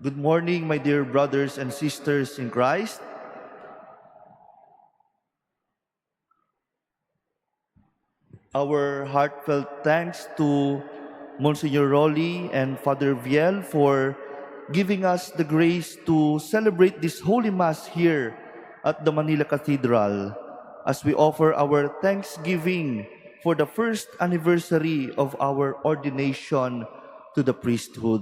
Good morning, my dear brothers and sisters in Christ. Our heartfelt thanks to Monsignor Rolly and Father Viel for giving us the grace to celebrate this Holy Mass here at the Manila Cathedral as we offer our thanksgiving for the first anniversary of our ordination to the priesthood.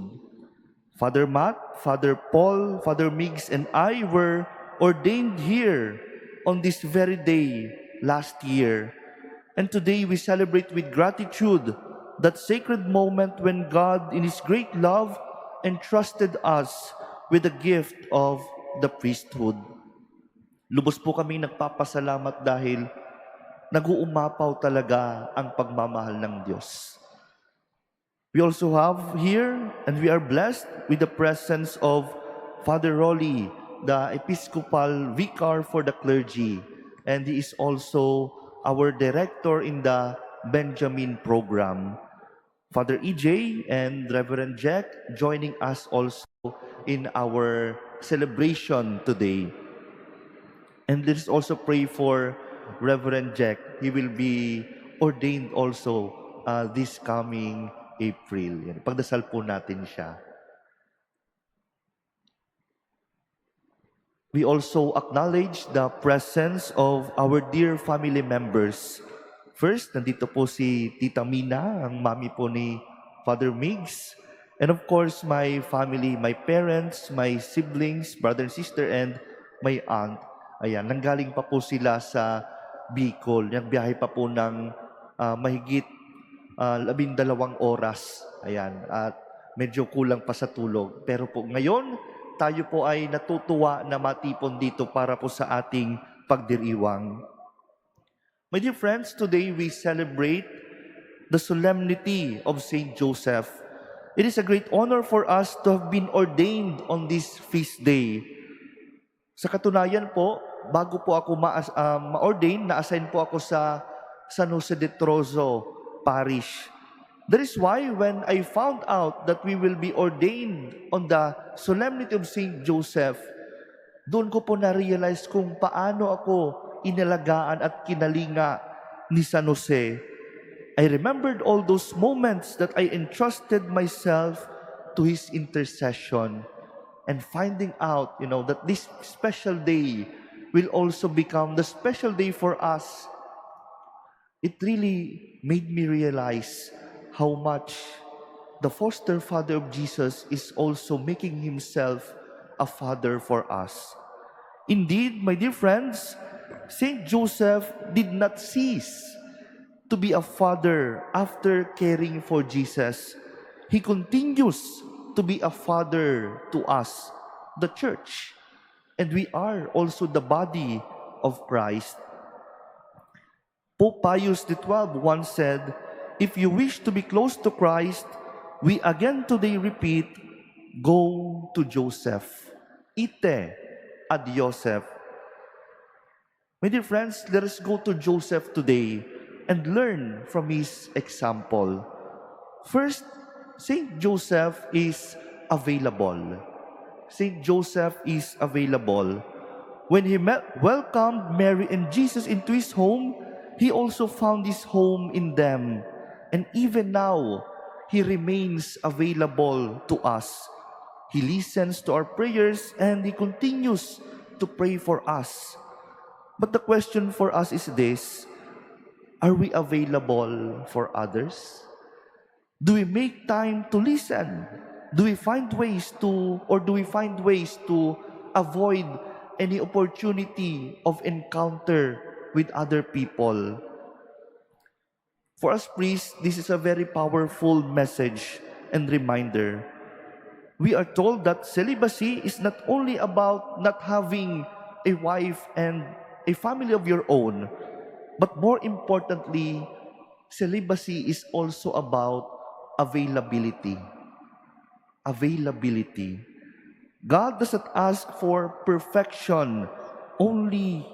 Father Matt, Father Paul, Father Miggs, and I were ordained here on this very day last year. And today we celebrate with gratitude that sacred moment when God, in His great love, entrusted us with the gift of the priesthood. Lubos po kami nagpapasalamat dahil nag-uumapaw talaga ang pagmamahal ng Diyos. We also have here, and we are blessed with the presence of Father Rolly, the Episcopal Vicar for the clergy, and he is also our director in the Benjamin program. Father EJ and Reverend Jack joining us also in our celebration today. And let's also pray for Reverend Jack. He will be ordained also this coming April. Yan. Pagdasal po natin siya. We also acknowledge the presence of our dear family members. First, nandito po si Tita Mina, ang mami po ni Father Miggs. And of course, my family, my parents, my siblings, brother and sister, and my aunt. Ayan, nanggaling pa po sila sa Bicol. Nagbiyahe pa po ng mahigit 12 oras. Ayan, at medyo kulang pa sa tulog. Pero po ngayon, tayo po ay natutuwa na matipon dito para po sa ating pagdiriwang. My dear friends, today we celebrate the solemnity of Saint Joseph. It is a great honor for us to have been ordained on this feast day. Sa katunayan po, bago po ako ma-ordain, na-assign po ako sa San Jose de Trozo Parish. That is why when I found out that we will be ordained on the solemnity of Saint Joseph, doon ko po na-realize kung paano ako inalagaan at kinalinga ni San Jose. I remembered all those moments that I entrusted myself to his intercession, and finding out, that this special day will also become the special day for us. It really made me realize how much the foster father of Jesus is also making himself a father for us. Indeed, my dear friends, Saint Joseph did not cease to be a father after caring for Jesus. He continues to be a father to us, the church, and we are also the body of Christ. Pope Pius XII once said, "If you wish to be close to Christ, we again today repeat, go to Joseph. Ite ad Joseph." My dear friends, let us go to Joseph today and learn from his example. First, Saint Joseph is available. Saint Joseph is available. When he welcomed Mary and Jesus into his home, he also found his home in them. And even now, he remains available to us. He listens to our prayers and he continues to pray for us. But the question for us is this: are we available for others? Do we make time to listen? Do we find ways to avoid any opportunity of encounter with other people? For us priests, this is a very powerful message and reminder. We are told that celibacy is not only about not having a wife and a family of your own, but more importantly, celibacy is also about availability. Availability. God does not ask for perfection, only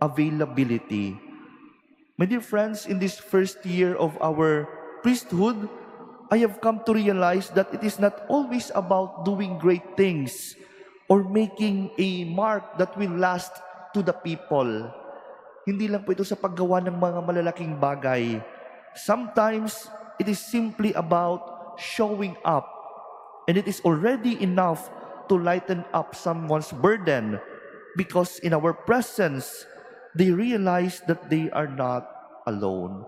availability. My dear friends, in this first year of our priesthood, I have come to realize that it is not always about doing great things or making a mark that will last to the people. Hindi lang po ito sa paggawa ng mga malalaking bagay. Sometimes, it is simply about showing up, and it is already enough to lighten up someone's burden because in our presence, they realize that they are not alone.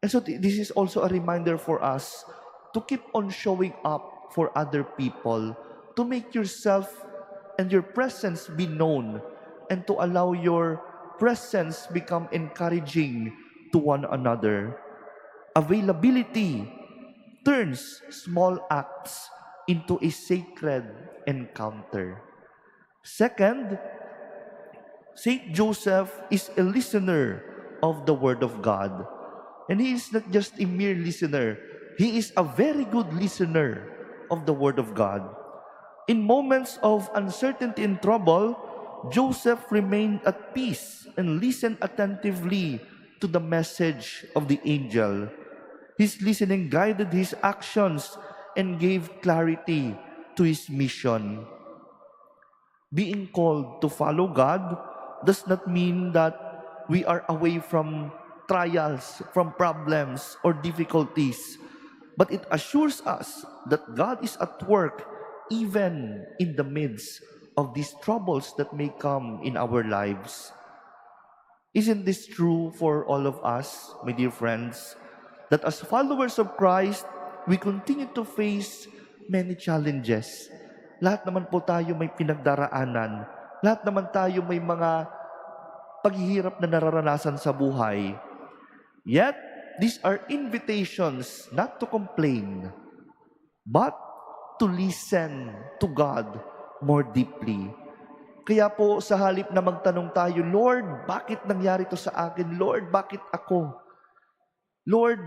And so this is also a reminder for us to keep on showing up for other people, to make yourself and your presence be known, and to allow your presence become encouraging to one another. Availability turns small acts into a sacred encounter. Second, Saint Joseph is a listener of the Word of God. And he is not just a mere listener, he is a very good listener of the Word of God. In moments of uncertainty and trouble, Joseph remained at peace and listened attentively to the message of the angel. His listening guided his actions and gave clarity to his mission. Being called to follow God does not mean that we are away from trials, from problems, or difficulties, but it assures us that God is at work even in the midst of these troubles that may come in our lives. Isn't this true for all of us, my dear friends? That as followers of Christ, we continue to face many challenges. Lahat naman po tayo may pinagdaraanan. Lahat naman tayo may mga paghihirap na nararanasan sa buhay. Yet, these are invitations not to complain, but to listen to God more deeply. Kaya po sa halip na magtanong tayo, Lord, bakit nangyari to sa akin? Lord, bakit ako? Lord,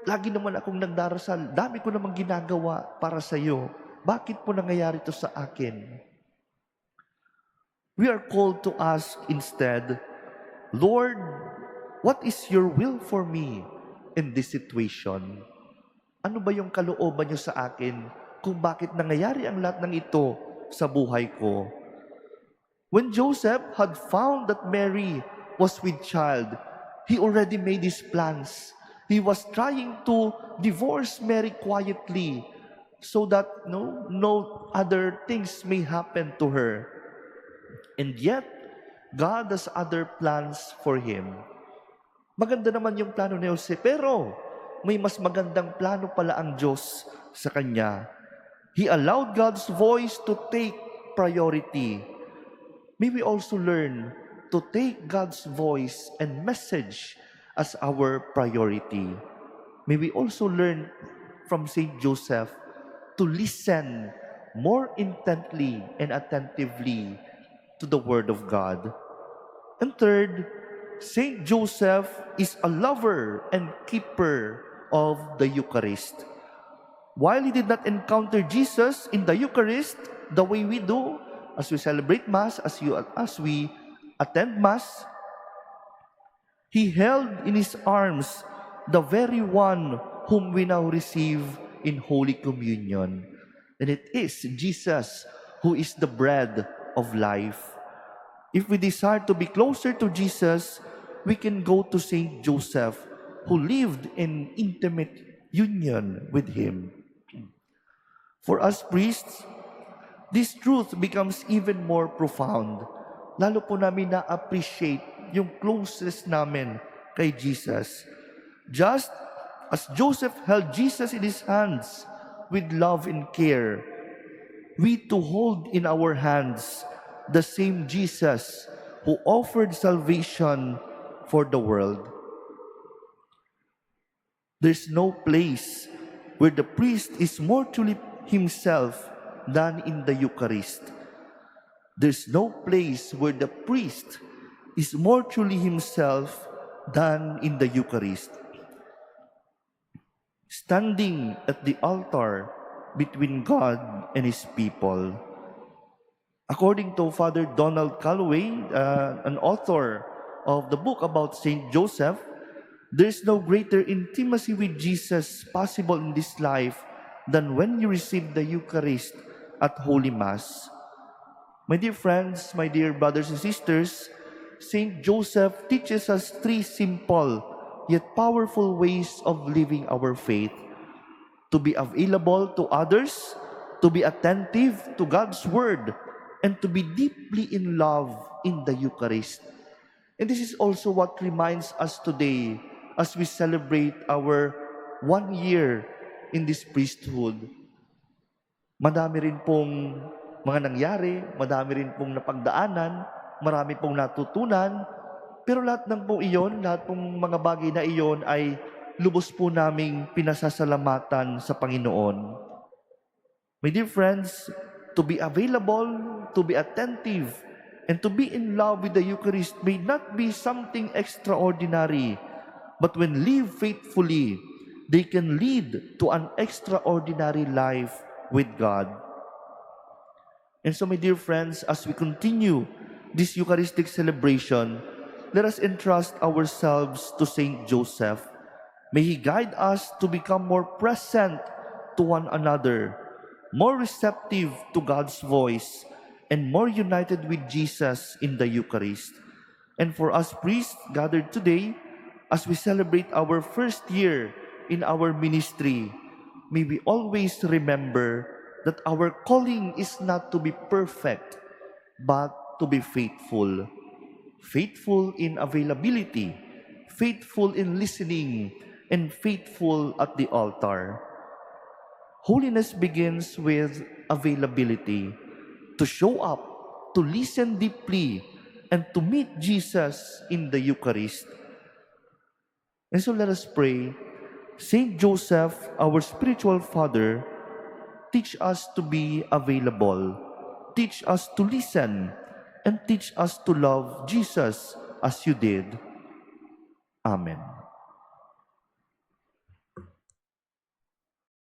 lagi naman akong nagdarasal. Dami ko namang ginagawa para sa iyo. Bakit po nangyayari to sa akin? We are called to ask instead, Lord, what is your will for me in this situation? Ano ba yung kalooban niyo sa akin kung bakit nangyayari ang lahat ng ito sa buhay ko? When Joseph had found that Mary was with child, he already made his plans. He was trying to divorce Mary quietly so that no other things may happen to her. And yet, God has other plans for him. Maganda naman yung plano ni Jose, pero may mas magandang plano pala ang Diyos sa kanya. He allowed God's voice to take priority. May we also learn to take God's voice and message as our priority. May we also learn from Saint Joseph to listen more intently and attentively to the Word of God. And third, Saint Joseph is a lover and keeper of the Eucharist. While he did not encounter Jesus in the Eucharist the way we do, as we celebrate Mass, as we attend Mass, he held in his arms the very one whom we now receive in Holy Communion. And it is Jesus who is the bread of life. If we desire to be closer to Jesus, we can go to Saint Joseph, who lived in intimate union with him. For us priests, this truth becomes even more profound. Lalo po namin na-appreciate yung closeness namin kay Jesus. Just as Joseph held Jesus in his hands with love and care, we too hold in our hands the same Jesus who offered salvation for the world. There's no place where the priest is more truly himself than in the Eucharist. There's no place where the priest is more truly himself than in the Eucharist. Standing at the altar between God and His people. According to Father Donald Calloway, an author of the book about Saint Joseph, There is no greater intimacy with Jesus possible in this life than when you receive the Eucharist at Holy Mass. My dear friends, my dear brothers and sisters, Saint Joseph teaches us three simple yet powerful ways of living our faith: to be available to others, to be attentive to God's Word, and to be deeply in love in the Eucharist. And this is also what reminds us today as we celebrate our 1 year in this priesthood. Madami rin pong mga nangyari, madami rin pong napagdaanan, marami pong natutunan, pero lahat ng po iyon, lahat pong mga bagay na iyon ay lubos po naming pinasasalamatan sa Panginoon. My dear friends, to be available, to be attentive, and to be in love with the Eucharist may not be something extraordinary, but when lived faithfully, they can lead to an extraordinary life with God. And so, my dear friends, as we continue this Eucharistic celebration, let us entrust ourselves to Saint Joseph. May he guide us to become more present to one another, more receptive to God's voice, and more united with Jesus in the Eucharist. And for us priests gathered today, as we celebrate our first year in our ministry, may we always remember that our calling is not to be perfect, but to be faithful. Faithful in availability, faithful in listening, and faithful at the altar. Holiness begins with availability, to show up, to listen deeply, and to meet Jesus in the Eucharist. And so let us pray. Saint Joseph, our spiritual father, teach us to be available, teach us to listen, and teach us to love Jesus as you did. Amen.